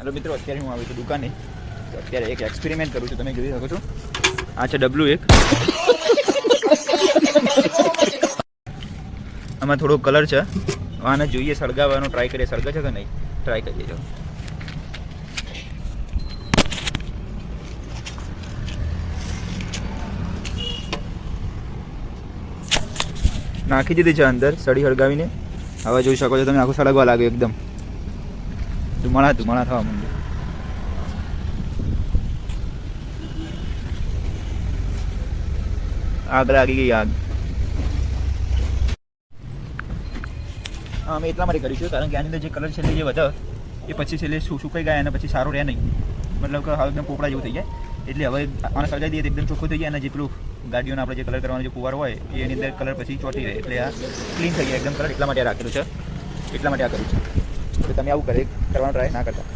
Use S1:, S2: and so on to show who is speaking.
S1: Hello મિત્રો, અત્યારે હું આવી છું દુકાને. તો અત્યારે એક એક્સપેરિમેન્ટ કરું છું, તમે જોઈ શકો છો. આ છે W1. આમાં થોડો કલર છે, આને જોઈએ સળગાવવાનો ટ્રાય કરીએ. સળગે છે કે નહીં ટ્રાય કરીએ. જો નાખી દીધી છે અંદર સળી હળગાવીને. હવે જોઈ શકો છો તમે, આખું સળગવા લાગ્યું એકદમ. ધુમાડા થવા માંડ્યું. આગ લાગી ગઈ, આગ. અમે એટલા માટે કર્યું છે કારણ કે આની અંદર જે કલર છેલ્લે જે વધે એ પછી છેલ્લે સુકાઈ ગયા અને પછી સારું રહે નહીં. મતલબ કે એકદમ પોપડા જેવું થઈ જાય. એટલે હવે આને સળગાવી દઈએ તો એકદમ ચોખ્ખું થઈ જાય. અને જે પેલું ગાડીઓને આપણે જે કલર કરવાનો જે પુવાર હોય એની અંદર કલર પછી ચોટી રહે. એટલે આ ક્લીન થઈ જાય એકદમ કલર. એટલા માટે રાખેલું છે, એટલા માટે આ કર્યું છે. તો તમે આવું કરવાનું ટ્રાય ના કરતા.